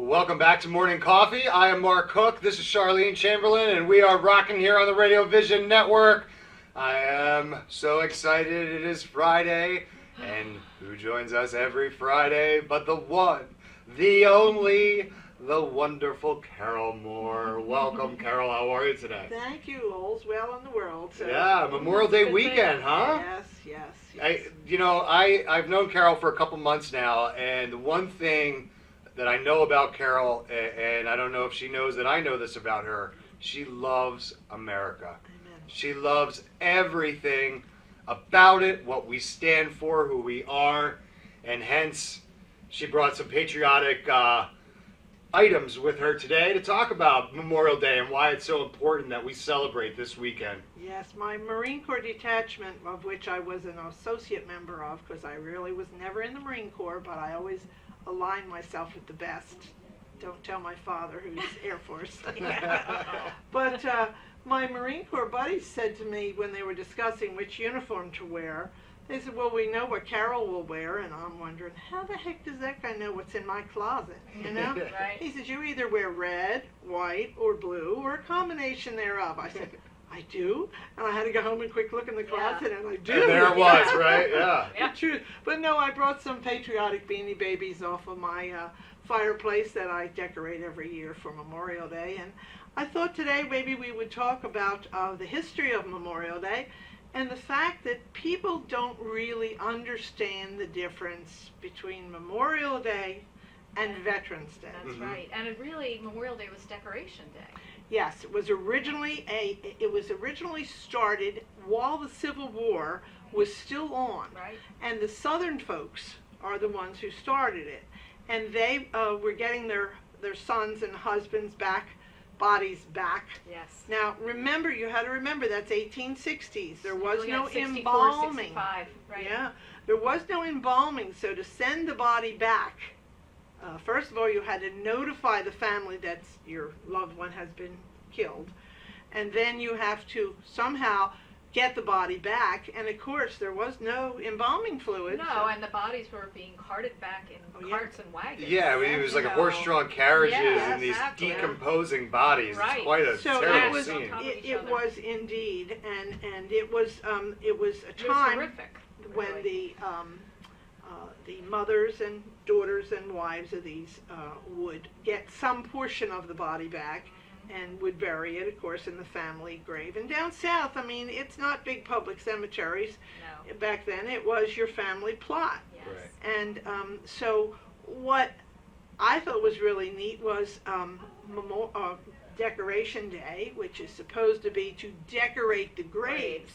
Welcome back to Morning Coffee. I am Mark Cook. This is Charlene Chamberlain, and we are rocking here on the Radio Vision Network. I am so excited. It is Friday, and who joins us every Friday but the one, the only, the wonderful Carole Moore. Welcome, Carole. How are you today? Thank you. All's well in the world. So. Yeah, Memorial Day weekend, huh? Yes. I've known Carole for a couple months now, and the one thing that I know about Carole, and I don't know if she knows that I know this about her, she loves America. Amen. She loves everything about it, what we stand for, who we are, and hence she brought some patriotic items with her today to talk about Memorial Day and why it's so important that we celebrate this weekend. Yes, my Marine Corps detachment, of which I was an associate member of, because I really was never in the Marine Corps, but I always align myself with the best. Don't tell my father, who's Air Force. But my Marine Corps buddies said to me when they were discussing which uniform to wear, they said, well, we know what Carole will wear, and I'm wondering, how the heck does that guy know what's in my closet, you know? Right. He says, you either wear red, white, or blue, or a combination thereof. I said, I do? And I had to go home and quick look in the closet, and I do. And there it was, right? Yeah. The truth. But no, I brought some patriotic Beanie Babies off of my fireplace that I decorate every year for Memorial Day. And I thought today maybe we would talk about the history of Memorial Day and the fact that people don't really understand the difference between Memorial Day and Veterans Day. That's right. And it really, Memorial Day was Decoration Day. Yes, it was originally started while the Civil War was still on. Right. And the Southern folks are the ones who started it. And they were getting their sons and husbands back, bodies back. Yes. Now, remember, you had to remember that's 1860s. There was Looking no at 64, embalming. 65, right. Yeah, there was no embalming. So to send the body back, first of all, you had to notify the family that your loved one has been killed. And then you have to somehow get the body back. And of course, there was no embalming fluid. No, and the bodies were being carted back in carts and wagons. Yeah, I mean, it was like a horse-drawn carriages and these exactly. decomposing bodies. Right. It's quite a terrible scene. It was indeed, and it was a It was time horrific, when really. the mothers and daughters and wives of these would get some portion of the body back and would bury it, of course, in the family grave. And down south, I mean, it's not big public cemeteries. No. Back then, it was your family plot. Yes. Right. And so what I thought was really neat was Decoration Day, which is supposed to be to decorate the graves.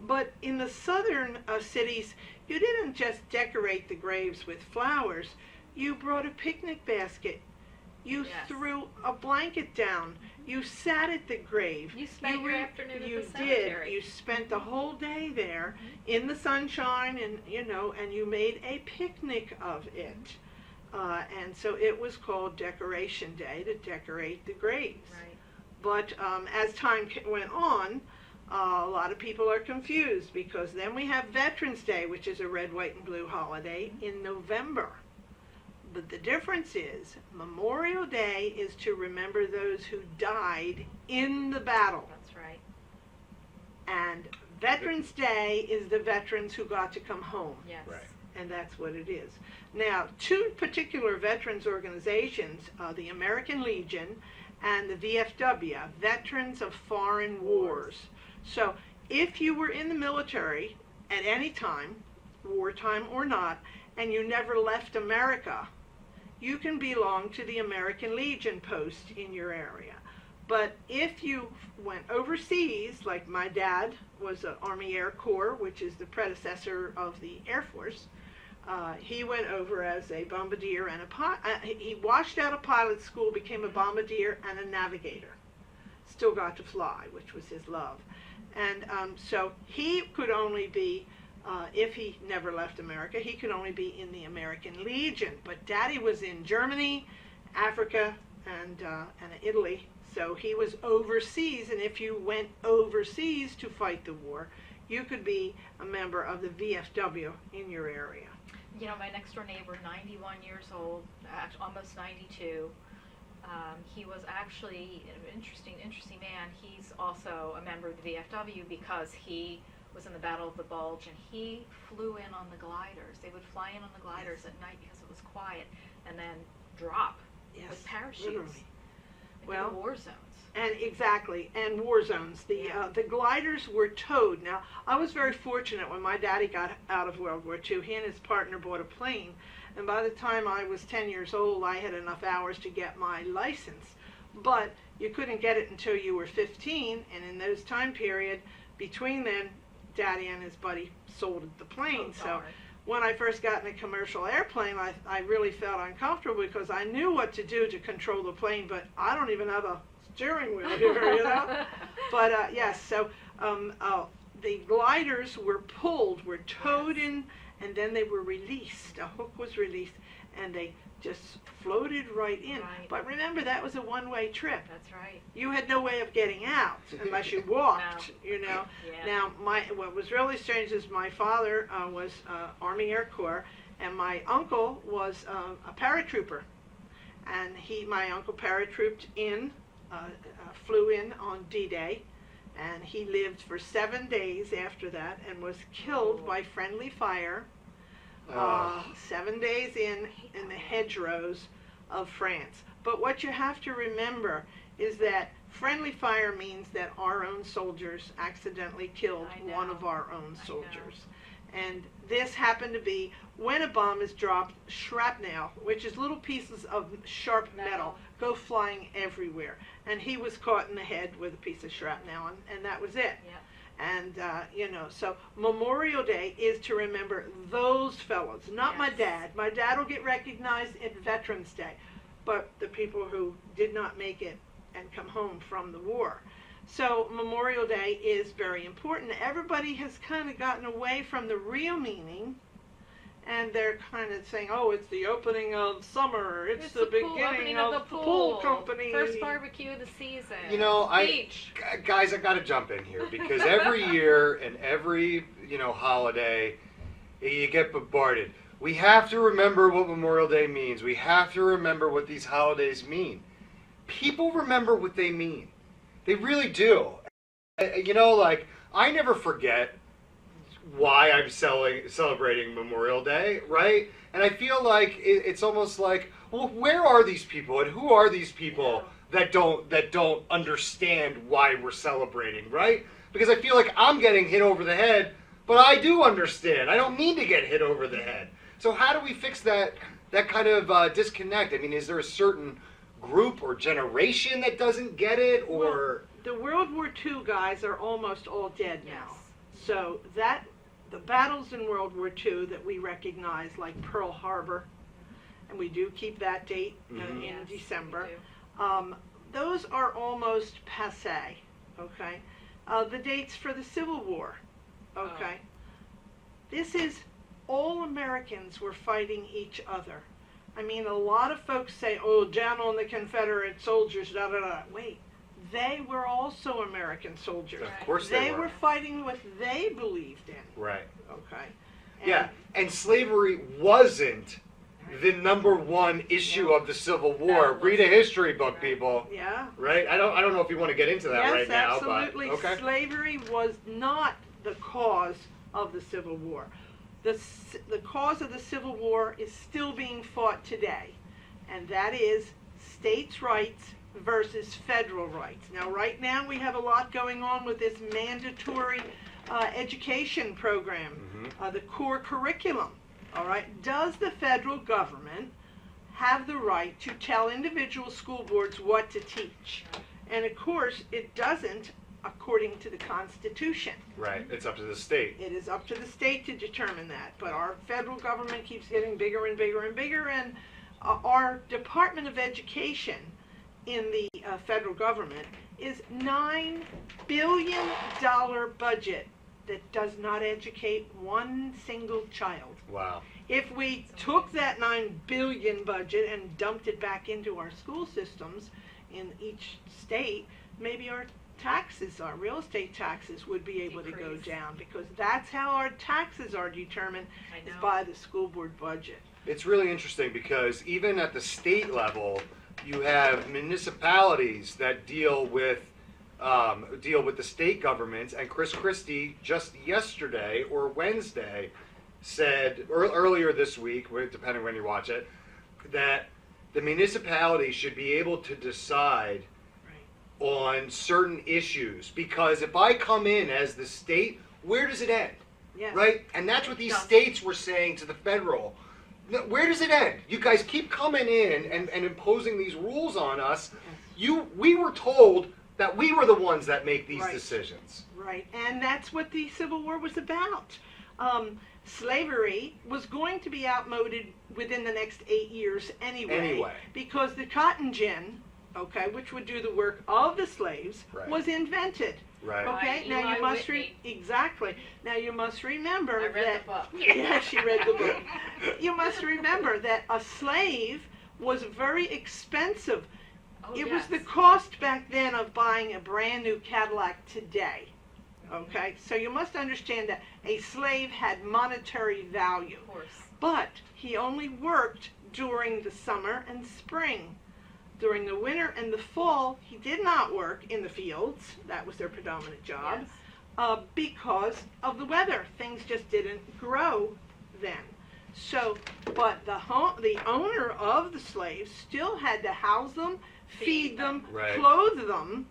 But in the southern cities, you didn't just decorate the graves with flowers. You brought a picnic basket. You threw a blanket down. You sat at the grave. You spent your afternoon at the You cemetery. did. You spent the whole day there in the sunshine, and and you made a picnic of it. And so it was called Decoration Day, to decorate the graves. Right. But as time went on, a lot of people are confused because then we have Veterans Day, which is a red, white, and blue holiday in November. But the difference is Memorial Day is to remember those who died in the battle. That's right. And Veterans Day is the veterans who got to come home. Yes. Right. And that's what it is. Now, two particular veterans organizations, the American Legion and the VFW, Veterans of Foreign Wars. So if you were in the military at any time, wartime or not, and you never left America, you can belong to the American Legion post in your area. But if you went overseas, like my dad was an Army Air Corps, which is the predecessor of the Air Force, he went over as a bombardier and he washed out of pilot school, became a bombardier and a navigator. Still got to fly, which was his love. And so he could only be, if he never left America, he could only be in the American Legion. But Daddy was in Germany, Africa, and Italy. So he was overseas, and if you went overseas to fight the war, you could be a member of the VFW in your area. my next door neighbor, 91 years old, almost 92. He was actually an interesting man. He's also a member of the VFW because he was in the Battle of the Bulge, and he flew in on the gliders. They would fly in on the gliders at night because it was quiet, and then drop with parachutes literally. into the war zones. And exactly, and war zones. The gliders were towed. Now, I was very fortunate when my daddy got out of World War II. He and his partner bought a plane, and by the time I was 10 years old, I had enough hours to get my license. But you couldn't get it until you were 15, and in those time period, between then, Daddy and his buddy sold the plane. So when I first got in a commercial airplane, I really felt uncomfortable because I knew what to do to control the plane, but I don't even have a steering wheel here, you know. But yes, so the gliders were pulled, were towed in, and then they were released. A hook was released, and they just floated right in. Right. But remember, that was a one-way trip. That's right. You had no way of getting out unless you walked, No. you know. Yeah. Now, what was really strange is my father was Army Air Corps, and my uncle was a paratrooper. And my uncle paratrooped in, flew in on D-Day, and he lived for 7 days after that and was killed by friendly fire 7 days in the hedgerows of France. But what you have to remember is that friendly fire means that our own soldiers accidentally killed one of our own soldiers. And this happened to be when a bomb is dropped, shrapnel, which is little pieces of sharp metal, go flying everywhere. And he was caught in the head with a piece of shrapnel, and that was it. Yeah. And, so Memorial Day is to remember those fellows, not my dad. My dad will get recognized at Veterans Day, but the people who did not make it and come home from the war. So Memorial Day is very important. Everybody has kind of gotten away from the real meaning, and they're kind of saying, oh, it's the opening of summer, it's the beginning of the pool company. First barbecue of the season. You know, Beach. Guys, I got to jump in here because every year and every, holiday, you get bombarded. We have to remember what Memorial Day means. We have to remember what these holidays mean. People remember what they mean. They really do. I never forget why I'm celebrating Memorial Day, right? And I feel like it's almost like, well, where are these people and who are these people that don't understand why we're celebrating, right? Because I feel like I'm getting hit over the head, but I do understand. I don't need to get hit over the head. So how do we fix that kind of disconnect? I mean, is there a certain group or generation that doesn't get it, or? Well, the World War II guys are almost all dead now. So the battles in World War II that we recognize, like Pearl Harbor, and we do keep that date in December, those are almost passé, okay? The dates for the Civil War, okay? This is all Americans were fighting each other. I mean, a lot of folks say, oh, down on the Confederate soldiers, da-da-da. Wait, they were also American soldiers. Of course they were. They were fighting what they believed in. Right. Okay. And slavery wasn't the number one issue of the Civil War. Read a history book, people. Yeah. Right? I don't know if you want to get into that right now. Yes, absolutely. But, okay. Slavery was not the cause of the Civil War. The cause of the Civil War is still being fought today, and that is states' rights versus federal rights. Now, right now, we have a lot going on with this mandatory education program, the core curriculum. All right, does the federal government have the right to tell individual school boards what to teach? And of course, it doesn't, according to the Constitution. Right, it's up to the state. It is up to the state to determine that, but our federal government keeps getting bigger and bigger and bigger, and our Department of Education in the federal government is $9 billion budget that does not educate one single child. Wow. If we took that $9 billion budget and dumped it back into our school systems in each state, maybe our taxes are, real estate taxes would be able to go Decrease. down, because that's how our taxes are determined, I is know. by the school board budget. It's really interesting because even at the state level, you have municipalities that deal with the state governments. And Chris Christie just yesterday or Wednesday said, or earlier this week, depending when you watch it, that the municipality should be able to decide on certain issues, because if I come in as the state, where does it end? Yes. Right? And that's what these Doesn't. states were saying to the federal. No, where does it end? You guys keep coming in and imposing these rules on us. We were told that we were the ones that make these Right. decisions. Right, and that's what the Civil War was about. Slavery was going to be outmoded within the next 8 years anyway. Because the cotton gin, okay, which would do the work of the slaves, Right. was invented. Right. Okay, By now Eli you must Whitney. exactly. Now you must remember I read that the book. yeah, she read the book. You must remember that a slave was very expensive. Oh, It yes. was the cost back then of buying a brand new Cadillac today. Okay, so you must understand that a slave had monetary value, Of course. but he only worked during the summer and spring. During the winter and the fall, he did not work in the fields. That was their predominant job. Yes. Because of the weather. Things just didn't grow then. So, but the owner of the slaves still had to house them, feed them, Right. clothe them,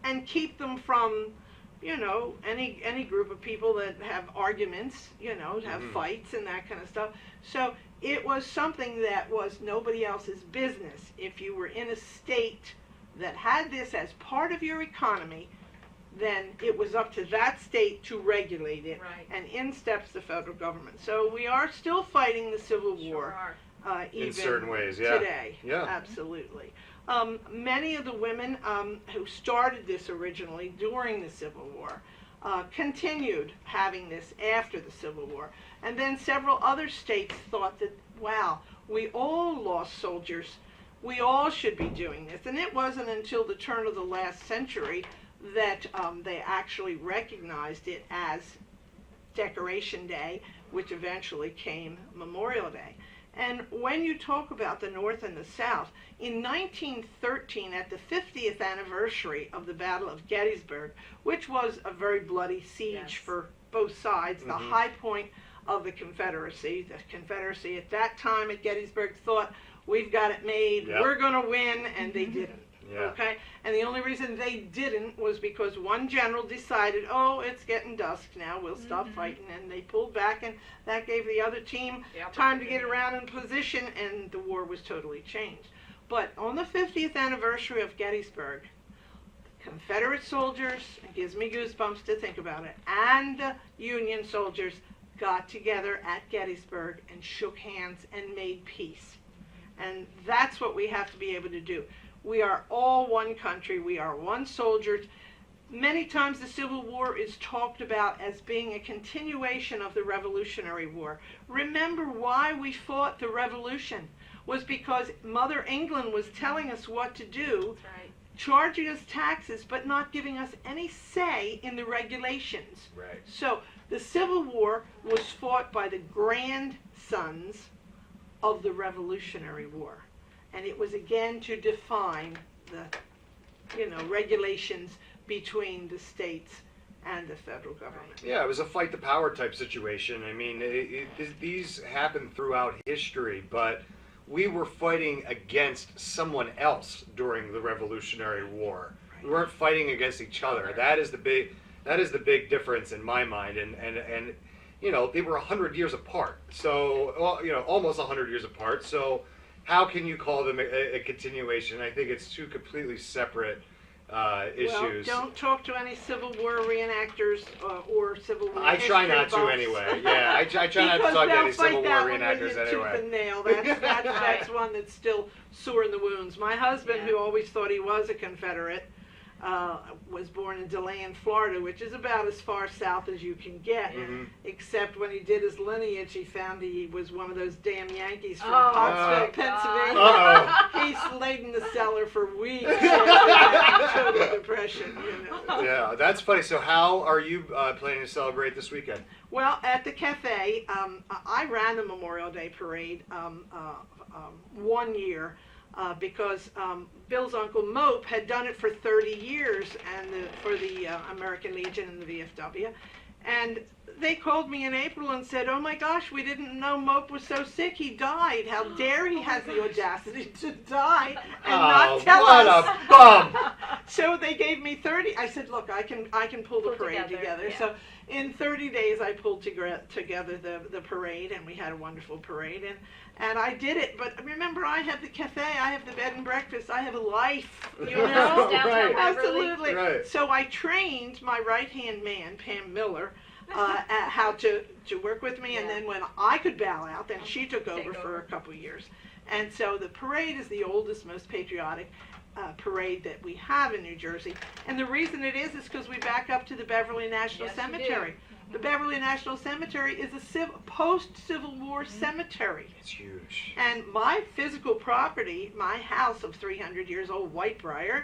and keep them from, any group of people that have arguments, have Mhm. fights and that kind of stuff. So it was something that was nobody else's business. If you were in a state that had this as part of your economy, then it was up to that state to regulate it. Right. And in steps the federal government. So we are still fighting the Civil Sure War. are. Even In certain ways, yeah. today. Yeah. Absolutely. Many of the women who started this originally during the Civil War continued having this after the Civil War. And then several other states thought that, wow, we all lost soldiers. We all should be doing this. And it wasn't until the turn of the last century that they actually recognized it as Decoration Day, which eventually came Memorial Day. And when you talk about the North and the South, in 1913, at the 50th anniversary of the Battle of Gettysburg, which was a very bloody siege Yes. for both sides, the Mhm. high point of the Confederacy at that time at Gettysburg thought, we've got it made, Yep. we're going to win, and they didn't. Yeah. Okay? And the only reason they didn't was because one general decided, oh, it's getting dusk now, we'll stop fighting, and they pulled back, and that gave the other team Yep. time to get around in position, and the war was totally changed. But on the 50th anniversary of Gettysburg, Confederate soldiers, it gives me goosebumps to think about it, and the Union soldiers got together at Gettysburg and shook hands and made peace. And that's what we have to be able to do. We are all one country. We are one soldiers. Many times the Civil War is talked about as being a continuation of the Revolutionary War. Remember why we fought the Revolution was because Mother England was telling us what to do, That's right. charging us taxes, but not giving us any say in the regulations. Right. So the Civil War was fought by the grandsons of the Revolutionary War. And it was again to define the, regulations between the states and the federal government. Yeah, it was a fight the power type situation. I mean, these happened throughout history, but we were fighting against someone else during the Revolutionary War. We weren't fighting against each other. That is the big difference in my mind. And they were 100 years apart. So, almost 100 years apart. So, how can you call them a continuation? I think it's two completely separate issues. Well, don't talk to any Civil War reenactors or Civil War I try history not to buffs. anyway. Yeah, I try not to Because talk to they'll any fight Civil War that one with reenactors you tooth anyway. and nail. That's one that's still sore in the wounds. My husband, Yeah. who always thought he was a Confederate, was born in DeLand, Florida, which is about as far south as you can get. Except when he did his lineage, he found he was one of those damn Yankees from Pottsville, Pennsylvania. He's laid in the cellar for weeks. Total depression, you know. Yeah, that's funny. So how are you planning to celebrate this weekend? Well, at the cafe, I ran the Memorial Day Parade 1 year. Because Bill's Uncle Mope had done it for 30 years and for the American Legion and the VFW. And they called me in April and said, oh my gosh, we didn't know Mope was so sick, he died. How dare he has the audacity to die and not tell us. What a bum. So they gave me 30. I said, look, I can pull the parade together. Yeah. So in 30 days, I pulled together the parade, and we had a wonderful parade. And I did it, but remember, I have the cafe, I have the bed and breakfast, I have a life, you know? Downtown Beverly. Absolutely. Right. So I trained my right-hand man, Pam Miller, at how to work with me, and then when I could bow out, then she took over for a couple of years. And so the parade is the oldest, most patriotic parade that we have in New Jersey. And the reason it is because we back up to the Beverly National Cemetery. The Beverly National Cemetery is a post-Civil War cemetery. It's huge. And my physical property, my house of 300 years old, Whitebriar,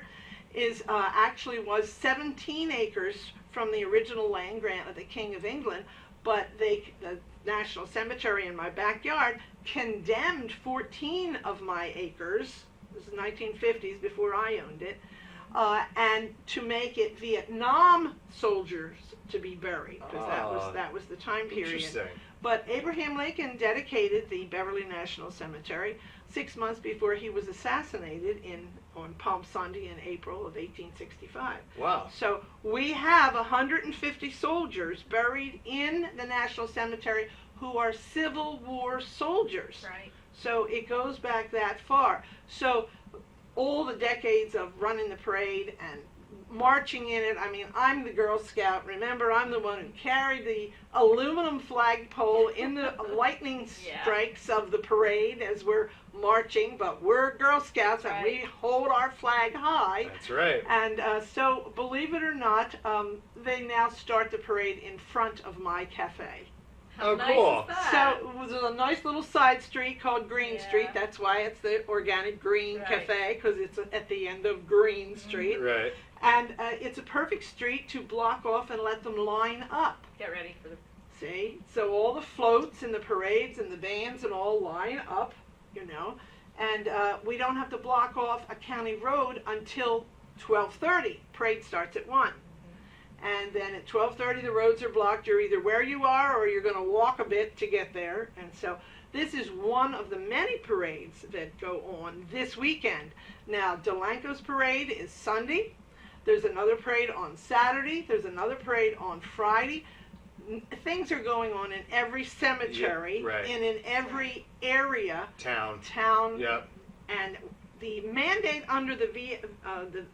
is actually was 17 acres from the original land grant of the King of England, but the National Cemetery in my backyard condemned 14 of my acres. This is 1950s, before I owned it, and to make it Vietnam soldiers to be buried, because that was the time period. Interesting. But Abraham Lincoln dedicated the Beverly National Cemetery 6 months before he was assassinated on Palm Sunday in April of 1865. Wow. So we have 150 soldiers buried in the National Cemetery who are Civil War soldiers. Right. So it goes back that far. So all the decades of running the parade and marching in it, I mean, I'm the Girl Scout. Remember, I'm the one who carried the aluminum flagpole in the lightning strikes of the parade as we're marching, but we're Girl Scouts and we hold our flag high. That's right. And so, believe it or not, they now start the parade in front of my cafe. Oh, Nice cool. is that? So it was a nice little side street called Green Street. That's why it's the Organic Green Cafe, because it's at the end of Green Street. Right. And it's a perfect street to block off and let them line up. Get ready for the... See? So all the floats and the parades and the bands and all line up, you know. And we don't have to block off a county road until 12:30. Parade starts at 1. And then at 12:30 the roads are blocked. You're either where you are or you're going to walk a bit to get there. And so this is one of the many parades that go on this weekend. Now, Delanco's parade is Sunday. There's another parade on Saturday. There's another parade on Friday. Things are going on in every cemetery and in every area. Town. Yep. And the mandate under the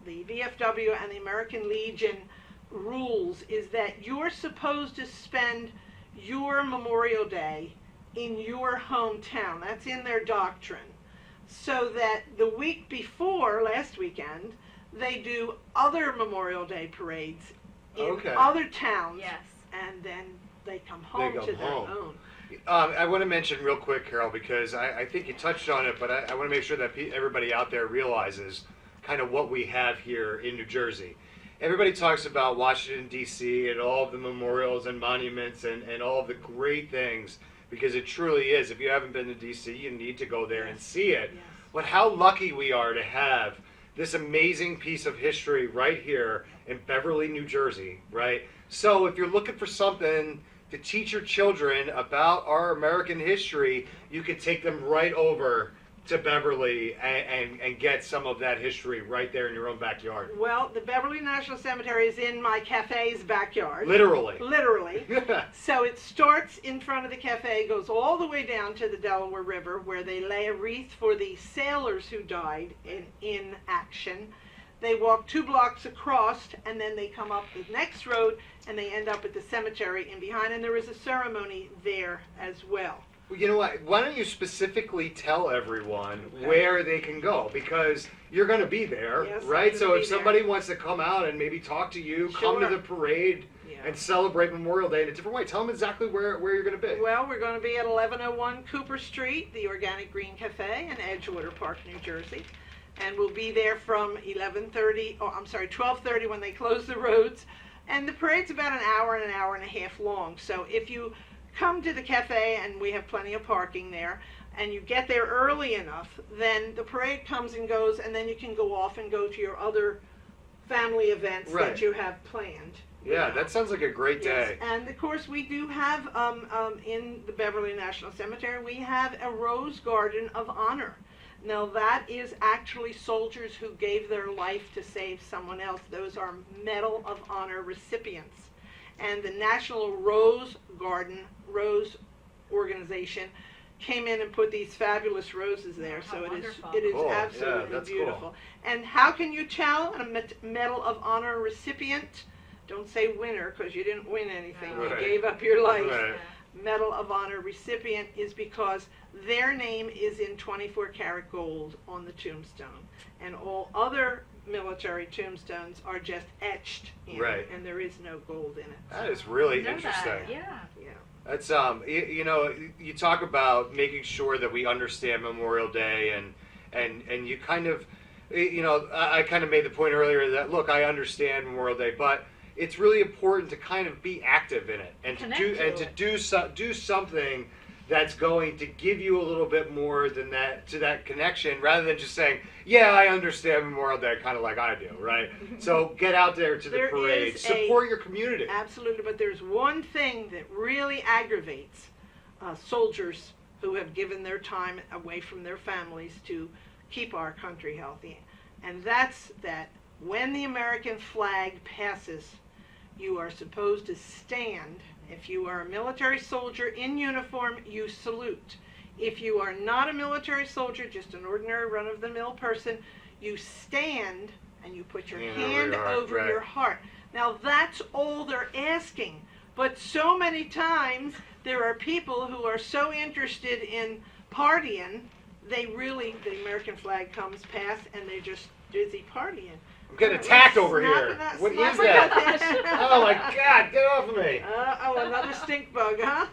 VFW and the American Legion rules is that you're supposed to spend your Memorial Day in your hometown. That's in their doctrine. So that the week before, last weekend, they do other Memorial Day parades in other towns. Yes. And then they come home to their own. I want to mention real quick, Carole, because I think you touched on it, but I want to make sure that everybody out there realizes kind of what we have here in New Jersey. Everybody talks about Washington, D.C. and all of the memorials and monuments and all of the great things, because it truly is. If you haven't been to D.C., you need to go there and see it. Yes. But how lucky we are to have this amazing piece of history right here in Beverly, New Jersey, right? So if you're looking for something to teach your children about our American history, you could take them right over to Beverly and get some of that history right there in your own backyard. Well, the Beverly National Cemetery is in my cafe's backyard. Literally. So it starts in front of the cafe, goes all the way down to the Delaware River, where they lay a wreath for the sailors who died in action. They walk 2 blocks across, and then they come up the next road, and they end up at the cemetery in behind, and there is a ceremony there as well. Well, you know what? Why don't you specifically tell everyone Okay. where they can go? Because you're going to be there, Yes, I'm right? gonna So be if somebody wants to come out and maybe talk to you, come to Sure. the parade, Yeah. and celebrate Memorial Day in a different way, tell them exactly where you're going to be. Well, we're going to be at 1101 Cooper Street, the Organic Green Cafe in Edgewater Park, New Jersey. And we'll be there from 12:30 when they close the roads. And the parade's about an hour and a half long. So if you come to the cafe, and we have plenty of parking there, and you get there early enough, then the parade comes and goes, and then you can go off and go to your other family events Right. that you have planned. you Yeah, know. that sounds like a great day. Yes, and of course we do have in the Beverly National Cemetery, we have a Rose Garden of Honor. Now that is actually soldiers who gave their life to save someone else. Those are Medal of Honor recipients. And the National Rose Organization came in and put these fabulous roses there. How So wonderful. it is Cool. Yeah, absolutely that's beautiful. cool. And how can you tell a Medal of Honor recipient? Don't say winner, because you didn't win anything. Right. You gave up your life. Right. Medal of Honor recipient is because their name is in 24 karat gold on the tombstone. And all other military tombstones are just etched in, Right. and there is no gold in it. That is really Know interesting. that, yeah. Yeah. That's you know, you talk about making sure that we understand Memorial Day, and you kind of, you know, I kind of made the point earlier that look, I understand Memorial Day, but it's really important to kind of be active in it and Connect to to do something that's going to give you a little bit more than that, to that connection, rather than just saying, yeah, I understand Memorial Day, kind of like I do, right? So get out there to the There parade, is support your community. Absolutely, but there's one thing that really aggravates soldiers who have given their time away from their families to keep our country healthy. And that's that when the American flag passes, you are supposed to stand. If you are a military soldier in uniform, you salute. If you are not a military soldier, just an ordinary run-of-the-mill person, you stand and you put your hand over your heart. Now that's all they're asking. But so many times there are people who are so interested in partying, the American flag comes past and they're just busy partying. I'm getting attacked over here. What is that? Oh my God, get off of me. Another stink bug, huh?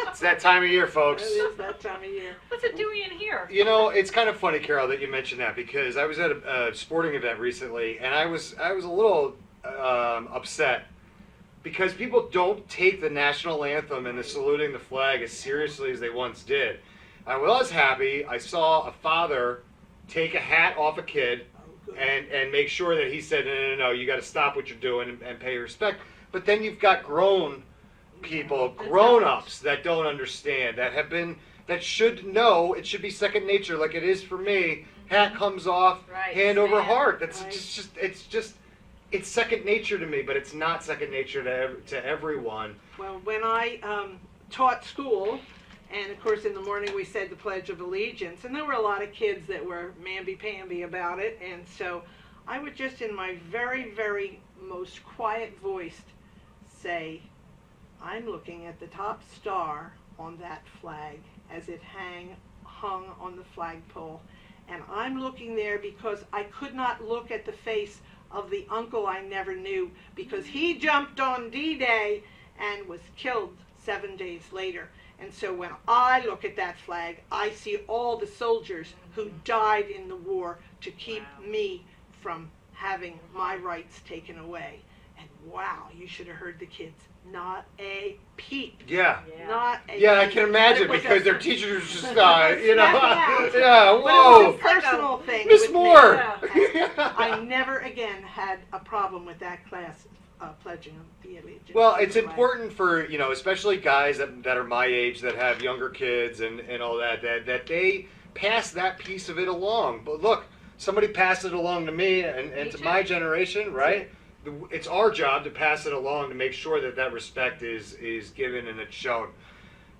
It's that time of year, folks. It is that time of year. What's it doing in here? You know, it's kind of funny, Carole, that you mentioned that, because I was at a sporting event recently, and I was a little upset because people don't take the national anthem and the saluting the flag as seriously as they once did. I was happy. I saw a father take a hat off a kid and make sure that he said, no, you got to stop what you're doing and pay respect. But then you've got grown people, grown-ups that don't understand, that should know it should be second nature, like it is for me. Hat comes off, Right, hand over stand. heart. That's Right. it's second nature to me, but it's not second nature to everyone. Well, when I taught school, and of course in the morning we said the Pledge of Allegiance, and there were a lot of kids that were mamby-pamby about it, and so I would just in my very, very most quiet voice say, I'm looking at the top star on that flag as it hung on the flagpole, and I'm looking there because I could not look at the face of the uncle I never knew, because he jumped on D-Day and was killed 7 days later. And so when I look at that flag, I see all the soldiers who died in the war to keep me from having my rights taken away. And wow, you should have heard the kids. Not a peep. Yeah. Not a Yeah, I peep. can imagine, It was because a- their teachers just, you know, Snapping out. yeah, But it was whoa. a personal thing. Miss with me. Moore. I never again had a problem with that class pledging the allegiance. Well, it's to the flag. important for, you know, especially guys that are my age, that have younger kids and all that they pass that piece of it along. But look, somebody passed it along to me and to my generation, right? It's our job to pass it along to make sure that respect is given and it's shown.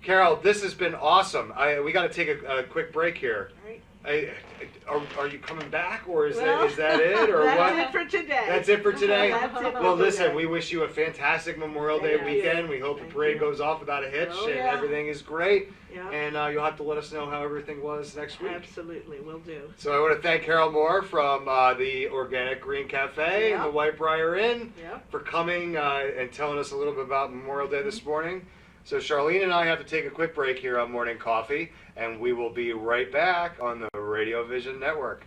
Carole, this has been awesome. We got to take a quick break here. All right. Are you coming back, or is Well, that it, or that's what? it for today. That's it for today? That's it for Well, listen, today. we wish you a fantastic Memorial Day Thank you. weekend. We hope Thank the parade you. goes off without a hitch Oh, and yeah. everything is great. Yeah, And you'll have to let us know how everything was next week. absolutely, will do. So I want to thank Carole Moore from the Organic Green Cafe and Yeah. the White Briar Inn Yep. for coming and telling us a little bit about Memorial Day this morning. So Charlene and I have to take a quick break here on Morning Coffee, and we will be right back on the Radio Vision Network.